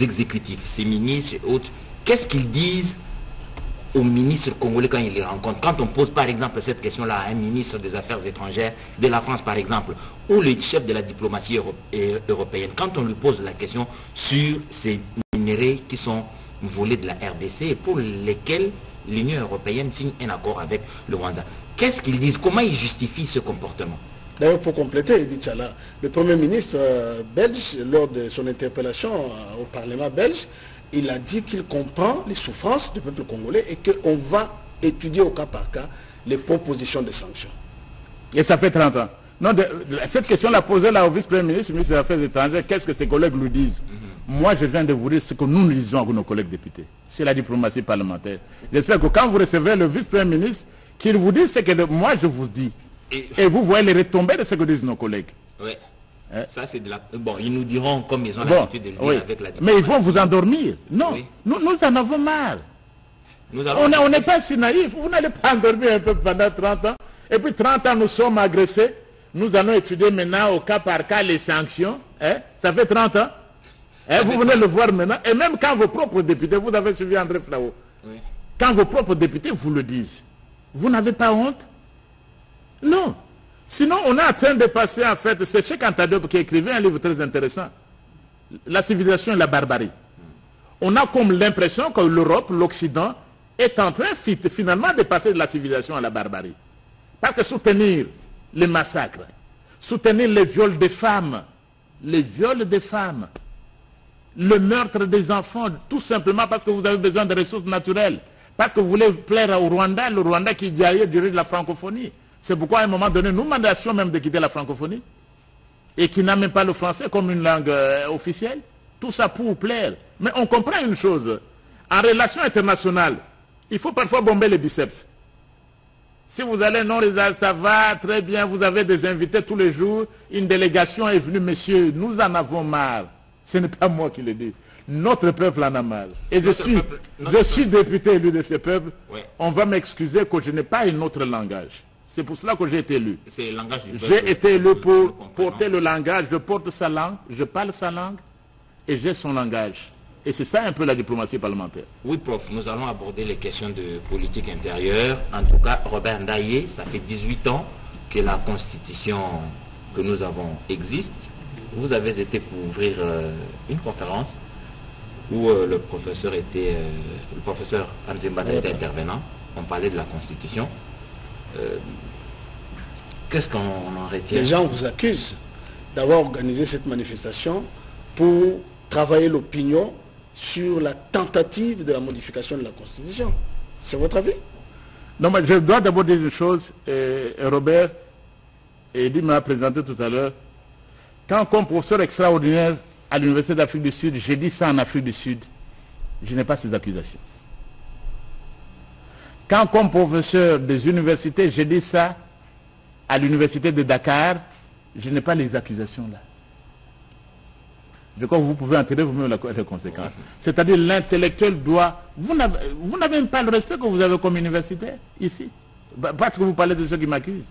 exécutifs, ces ministres et autres, qu'est-ce qu'ils disent aux ministres congolais quand ils les rencontrent? Quand on pose par exemple cette question-là à un ministre des Affaires étrangères de la France par exemple, ou le chef de la diplomatie européenne, quand on lui pose la question sur ces minéraux qui sont volés de la RDC et pour lesquels l'Union européenne signe un accord avec le Rwanda, qu'est-ce qu'ils disent? Comment ils justifient ce comportement? D'ailleurs, pour compléter, Edith Tchala, le Premier ministre belge, lors de son interpellation au Parlement belge, il a dit qu'il comprend les souffrances du peuple congolais et qu'on va étudier au cas par cas les propositions de sanctions. Et ça fait 30 ans. Non, cette question l'a posée là au vice-premier ministre, ministre des Affaires étrangères. Qu'est-ce que ses collègues lui disent? Moi, je viens de vous dire ce que nous disons à nos collègues députés. C'est la diplomatie parlementaire. J'espère que quand vous recevez le vice-premier ministre, qu'il vous dise ce que moi je vous dis. Et vous voyez les retombées de ce que disent nos collègues. Oui. Ça, c'est de la... Bon, ils nous diront comme ils ont l'habitude de le dire avec la diplomatie. Mais ils vont vous endormir. Non, oui. nous en avons marre. On n'est pas si naïfs. Vous n'allez pas endormir un peu pendant 30 ans. Et puis 30 ans, nous sommes agressés. Nous allons étudier maintenant au cas par cas les sanctions. Ça fait 30 ans. Vous venez le voir maintenant. Et même quand vos propres députés, vous avez suivi André Flao, quand vos propres députés vous le disent, vous n'avez pas honte? Non. Sinon, on est en train de passer, en fait, c'est Cheikh Anta Diop qui écrivait un livre très intéressant, La civilisation et la barbarie. On a comme l'impression que l'Europe, l'Occident, est en train finalement de passer de la civilisation à la barbarie. Parce que soutenir les massacres, soutenir les viols des femmes, le meurtre des enfants, tout simplement parce que vous avez besoin de ressources naturelles, parce que vous voulez plaire au Rwanda, le Rwanda qui dirige la francophonie. C'est pourquoi à un moment donné, nous demandions même de quitter la francophonie et qui n'a même pas le français comme une langue officielle. Tout ça pour plaire. Mais on comprend une chose. En relation internationale, il faut parfois bomber les biceps. Si vous allez, non, ça va, très bien, vous avez des invités tous les jours, une délégation est venue, monsieur, nous en avons marre. Ce n'est pas moi qui le dis. Notre peuple en a marre. Et je suis député élu de ce peuple. Oui. On va m'excuser que je n'ai pas un autre langage. C'est pour cela que j'ai été élu. C'est le langage du peuple. J'ai été élu pour porter le langage, je porte sa langue, je parle sa langue et j'ai son langage. Et c'est ça un peu la diplomatie parlementaire. Oui, prof, nous allons aborder les questions de politique intérieure. En tout cas, Robert Ndaye, ça fait 18 ans que la constitution que nous avons existe. Vous avez été pour ouvrir une conférence où le professeur André Mbaza était intervenant. On parlait de la constitution. Qu'est-ce qu'on en retient? Les gens vous accusent d'avoir organisé cette manifestation pour travailler l'opinion sur la tentative de la modification de la Constitution. C'est votre avis? Non, mais je dois d'abord dire une chose, Robert, et il m'a présenté tout à l'heure. Quand comme professeur extraordinaire à l'Université d'Afrique du Sud, j'ai dit ça en Afrique du Sud, je n'ai pas ces accusations. Quand comme professeur des universités, j'ai dit ça à l'Université de Dakar, je n'ai pas les accusations là. Je crois que vous pouvez en tirer vous-même les conséquences. C'est-à-dire l'intellectuel doit... Vous n'avez même pas le respect que vous avez comme universitaire ici. Parce que vous parlez de ceux qui m'accusent.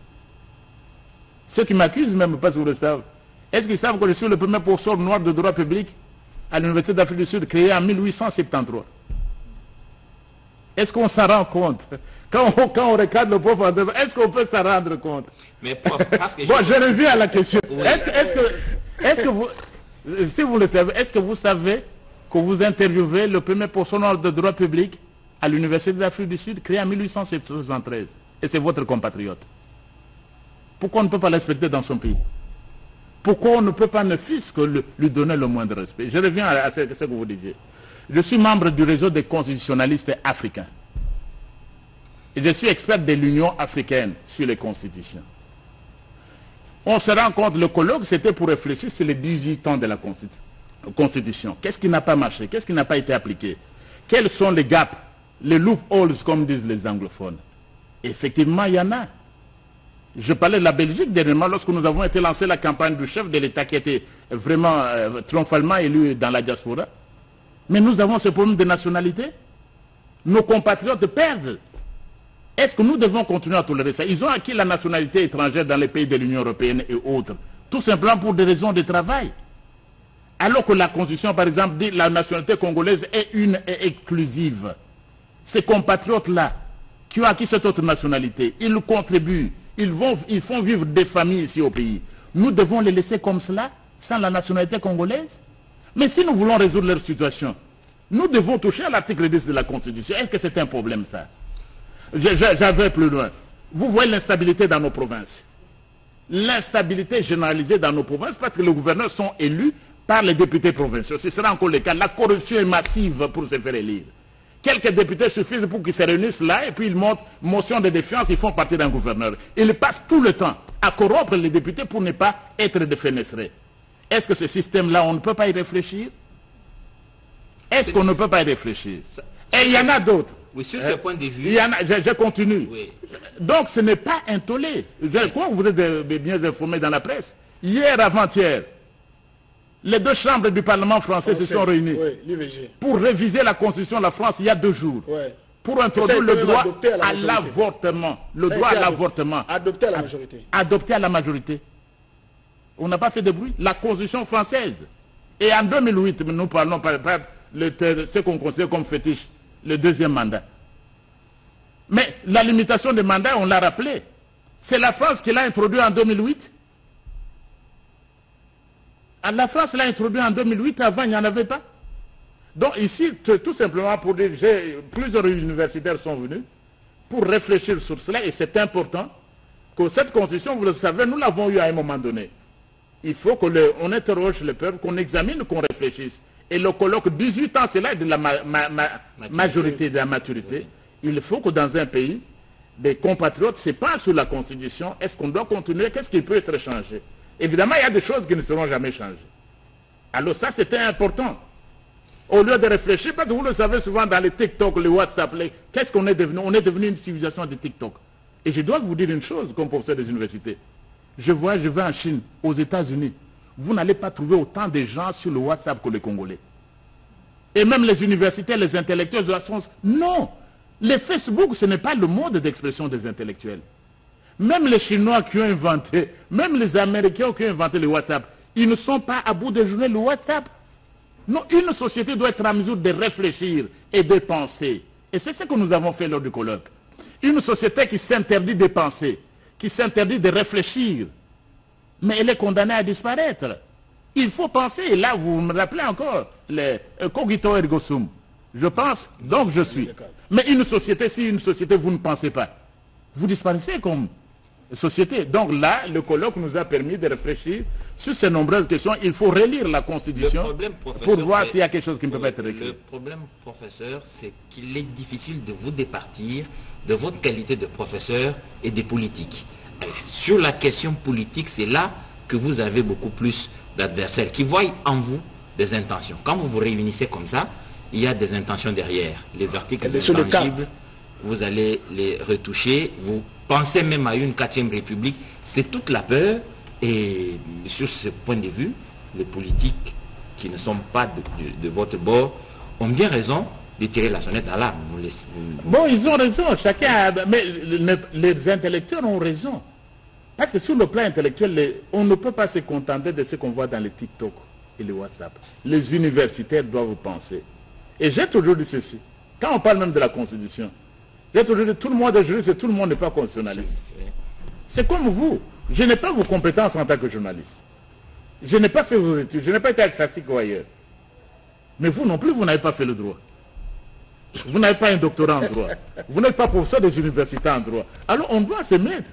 Ceux qui m'accusent même, parce que vous le savez. Est-ce qu'ils savent que je suis le premier professeur noir de droit public à l'Université d'Afrique du Sud, créé en 1873? Est-ce qu'on s'en rend compte? Quand on regarde le prof, est-ce qu'on peut s'en rendre compte? Mais prof, parce que bon, je reviens à la question. Oui. Est-ce que vous... Si vous le savez, est-ce que vous savez que vous interviewez le premier professeur de droit public à l'Université d'Afrique du Sud, créé en 1873? Et c'est votre compatriote. Pourquoi on ne peut pas l'inspecter dans son pays? Pourquoi on ne peut pas, ne fût-ce que lui donner le moindre respect? Je reviens à ce que vous disiez. Je suis membre du réseau des constitutionnalistes africains. Et je suis expert de l'Union africaine sur les constitutions. On se rend compte, le colloque, c'était pour réfléchir sur les 18 ans de la Constitution. Qu'est-ce qui n'a pas marché? Qu'est-ce qui n'a pas été appliqué? Quels sont les gaps, les loopholes, comme disent les anglophones? Effectivement, il y en a. Je parlais de la Belgique dernièrement, lorsque nous avons été lancé la campagne du chef de l'État qui était vraiment triomphalement élu dans la diaspora. Mais nous avons ce problème de nationalité. Nos compatriotes perdent. Est-ce que nous devons continuer à tolérer ça? Ils ont acquis la nationalité étrangère dans les pays de l'Union européenne et autres, tout simplement pour des raisons de travail. Alors que la Constitution, par exemple, dit que la nationalité congolaise est une et exclusive. Ces compatriotes-là, qui ont acquis cette autre nationalité, ils contribuent, ils font vivre des familles ici au pays. Nous devons les laisser comme cela, sans la nationalité congolaise? Mais si nous voulons résoudre leur situation, nous devons toucher à l'article 10 de la Constitution. Est-ce que c'est un problème, ça? J'avais plus loin. Vous voyez l'instabilité dans nos provinces. L'instabilité généralisée dans nos provinces parce que les gouverneurs sont élus par les députés provinciaux. Ce sera encore le cas. La corruption est massive pour se faire élire. Quelques députés suffisent pour qu'ils se réunissent là et puis ils montent motion de défiance, ils font partie d'un gouverneur. Ils passent tout le temps à corrompre les députés pour ne pas être défenestrés. Est-ce que ce système-là, on ne peut pas y réfléchir? Est-ce qu'on ne peut pas y réfléchir? Et il y en a d'autres. Oui, sur ce point de vue... Je continue. Oui. Donc ce n'est pas intoléré. Je crois que vous êtes bien informés dans la presse. Hier, avant-hier, les deux chambres du Parlement français se sont réunies pour réviser la Constitution de la France il y a 2 jours. Pour introduire le droit à l'avortement. Le droit à l'avortement. Adopté à la majorité. Adopté à la majorité. On n'a pas fait de bruit. La Constitution française. Et en 2008, nous parlons par ce qu'on considère comme fétiche, le 2e mandat. Mais la limitation des mandats, on l'a rappelé. C'est la France qui l'a introduit en 2008. La France l'a introduit en 2008, avant il n'y en avait pas. Donc ici, tout simplement pour dire, plusieurs universitaires sont venus pour réfléchir sur cela et c'est important. que cette constitution, vous le savez, nous l'avons eu à un moment donné. Il faut qu'on interroge le peuple, qu'on examine, qu'on réfléchisse. Et le colloque, 18 ans, c'est là de la majorité, de la maturité. Il faut que dans un pays, des compatriotes se penchent sur la constitution. Est-ce qu'on doit continuer? Qu'est-ce qui peut être changé? Évidemment, il y a des choses qui ne seront jamais changées. Alors ça, c'était important. Au lieu de réfléchir, parce que vous le savez souvent dans les TikTok, les WhatsApp, qu'est-ce qu'on est devenu? On est devenu une civilisation de TikTok. Et je dois vous dire une chose, comme professeur des universités. Je vais en Chine, aux États-Unis. Vous n'allez pas trouver autant de gens sur le WhatsApp que les Congolais. Et même les universités, les intellectuels de la science, non. Les Facebook, ce n'est pas le mode d'expression des intellectuels. Même les Chinois qui ont inventé, même les Américains qui ont inventé le WhatsApp, ils ne sont pas à bout de journée le WhatsApp. Non, une société doit être en mesure de réfléchir et de penser. Et c'est ce que nous avons fait lors du colloque. Une société qui s'interdit de penser, qui s'interdit de réfléchir, mais elle est condamnée à disparaître. Il faut penser, et là vous me rappelez encore, les cogito ergo sum. Je pense, donc je suis. Mais une société, si une société vous ne pensez pas, vous disparaissez comme société. Donc là, le colloque nous a permis de réfléchir sur ces nombreuses questions. Il faut relire la Constitution pour voir s'il y a quelque chose qui ne peut pas être écrit. Le problème, professeur, c'est qu'il est difficile de vous départir de votre qualité de professeur et de politique. Sur la question politique, c'est là que vous avez beaucoup plus d'adversaires qui voient en vous des intentions. Quand vous vous réunissez comme ça, il y a des intentions derrière. Les articles intangibles, vous allez les retoucher. Vous pensez même à une 4e République. C'est toute la peur. Et sur ce point de vue, les politiques qui ne sont pas de votre bord ont bien raison de tirer la sonnette d'alarme. Bon, ils ont raison. Chacun mais les intellectuels ont raison. Parce que sur le plan intellectuel, on ne peut pas se contenter de ce qu'on voit dans les TikTok et les WhatsApp. Les universitaires doivent penser. Et j'ai toujours dit ceci. Quand on parle même de la Constitution, j'ai toujours dit tout le monde est juriste et tout le monde n'est pas constitutionnaliste. C'est comme vous. Je n'ai pas vos compétences en tant que journaliste. Je n'ai pas fait vos études. Je n'ai pas été alphatique ou ailleurs. Mais vous non plus, vous n'avez pas fait le droit. Vous n'avez pas un doctorat en droit. Vous n'êtes pas professeur des universités en droit. Alors on doit se mettre.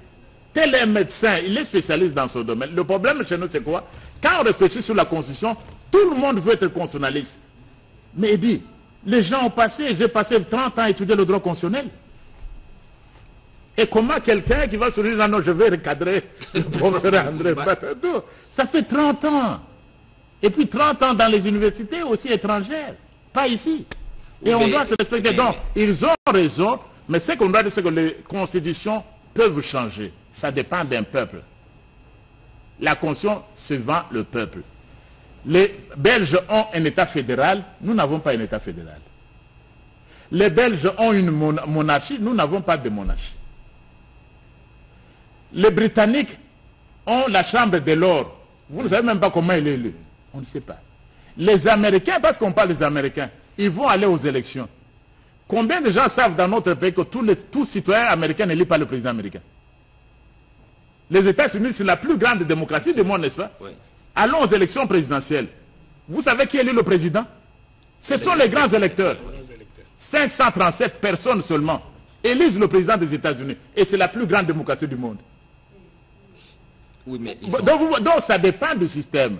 Tel est un médecin, il est spécialiste dans son domaine. Le problème chez nous, c'est quoi? Quand on réfléchit sur la Constitution, tout le monde veut être constitutionnaliste. Mais il dit, les gens ont passé, j'ai passé 30 ans à étudier le droit constitutionnel. Et comment quelqu'un qui va se dire, non, je vais recadrer le professeur André Batado, ça fait 30 ans. Et puis 30 ans dans les universités aussi étrangères, pas ici. Et on doit se respecter. Donc, ils ont raison, mais ce qu'on doit dire, c'est que les constitutions peuvent changer. Ça dépend d'un peuple. La Constitution se vend le peuple. Les Belges ont un État fédéral, nous n'avons pas un État fédéral. Les Belges ont une monarchie, nous n'avons pas de monarchie. Les Britanniques ont la chambre de l'or. Vous ne savez même pas comment il est élu. On ne sait pas. Les Américains, parce qu'on parle des Américains, ils vont aller aux élections. Combien de gens savent dans notre pays que tous citoyens américains n'élisent pas le président américain? Les États-Unis, c'est la plus grande démocratie du monde, n'est-ce pas? Oui. Allons aux élections présidentielles. Vous savez qui élit le président? Ce sont les grands électeurs. 537 personnes seulement élisent le président des États-Unis. Et c'est la plus grande démocratie du monde. Oui, mais donc ça dépend du système.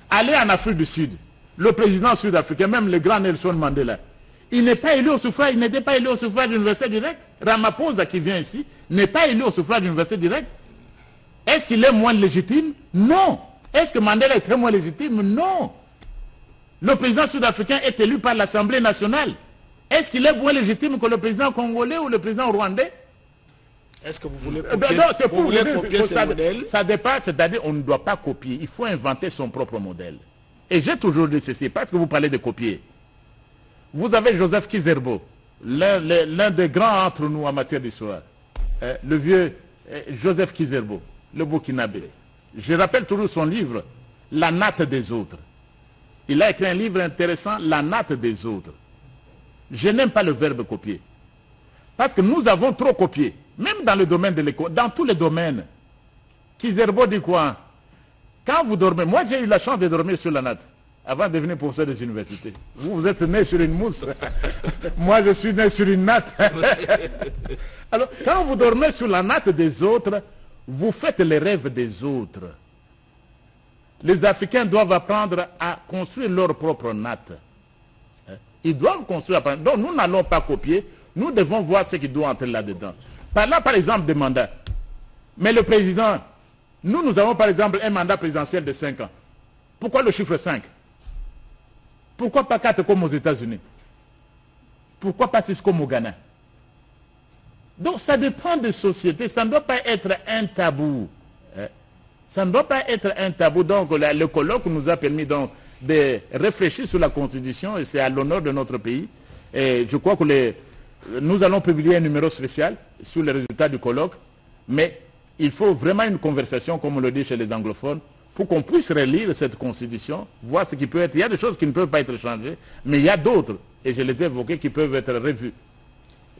Allez en Afrique du Sud. Le président sud-africain, même le grand Nelson Mandela, il n'est pas élu au suffrage, il n'était pas élu au suffrage d'université directe. Ramaphosa qui vient ici n'est pas élu au suffrage d'université directe. Est-ce qu'il est moins légitime? Non. Est-ce que Mandela est très moins légitime? Non. Le président sud-africain est élu par l'Assemblée nationale. Est-ce qu'il est moins légitime que le président congolais ou le président rwandais? Est-ce que vous voulez copier ce modèle? Ça dépend, c'est-à-dire on ne doit pas copier. Il faut inventer son propre modèle. Et j'ai toujours dit ceci, parce que vous parlez de copier. Vous avez Joseph Kizerbo, l'un des grands entre nous en matière d'histoire. Le vieux Joseph Kizerbo, le Burkinabé. Je rappelle toujours son livre, La natte des autres. Il a écrit un livre intéressant, La natte des autres. Je n'aime pas le verbe copier. Parce que nous avons trop copié. Même dans le domaine de l'école, dans tous les domaines. Kizerbo dit quoi? Quand vous dormez, moi j'ai eu la chance de dormir sur la natte, avant de devenir professeur des universités. Vous êtes né sur une mousse. Moi je suis né sur une natte. Alors, quand vous dormez sur la natte des autres, vous faites les rêves des autres. Les Africains doivent apprendre à construire leur propre natte. Ils doivent construire. Donc nous n'allons pas copier. Nous devons voir ce qui doit entrer là-dedans. Par exemple, des mandats. Mais le président, nous avons par exemple un mandat présidentiel de 5 ans. Pourquoi le chiffre 5? Pourquoi pas 4 comme aux États-Unis? Pourquoi pas 6 comme au Ghana? Donc ça dépend des sociétés. Ça ne doit pas être un tabou. Ça ne doit pas être un tabou. Donc le colloque nous a permis donc de réfléchir sur la Constitution et c'est à l'honneur de notre pays. Et je crois que nous allons publier un numéro spécial sur les résultats du colloque. Mais il faut vraiment une conversation, comme on le dit chez les anglophones, pour qu'on puisse relire cette Constitution, voir ce qui peut être. Il y a des choses qui ne peuvent pas être changées, mais il y a d'autres, et je les ai évoquées, qui peuvent être revues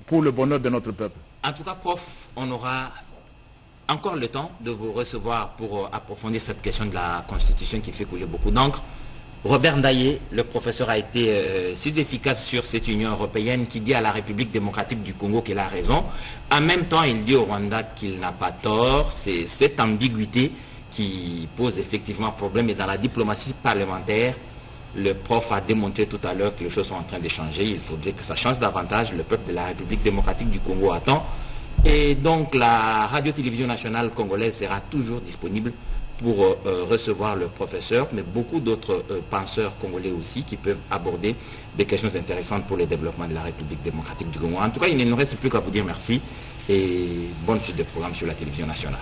pour le bonheur de notre peuple. En tout cas, prof, on aura encore le temps de vous recevoir pour approfondir cette question de la Constitution qui fait couler beaucoup d'encre. Robert Ndaye, le professeur, a été si efficace sur cette Union européenne qui dit à la République démocratique du Congo qu'elle a raison. En même temps, il dit au Rwanda qu'il n'a pas tort. C'est cette ambiguïté qui pose effectivement problème. Et dans la diplomatie parlementaire, le prof a démontré tout à l'heure que les choses sont en train de changer. Il faudrait que ça change davantage. Le peuple de la République démocratique du Congo attend. Et donc la radio-télévision nationale congolaise sera toujours disponible pour recevoir le professeur, mais beaucoup d'autres penseurs congolais aussi qui peuvent aborder des questions intéressantes pour le développement de la République démocratique du Congo. En tout cas, il ne nous reste plus qu'à vous dire merci et bonne suite de programme sur la télévision nationale.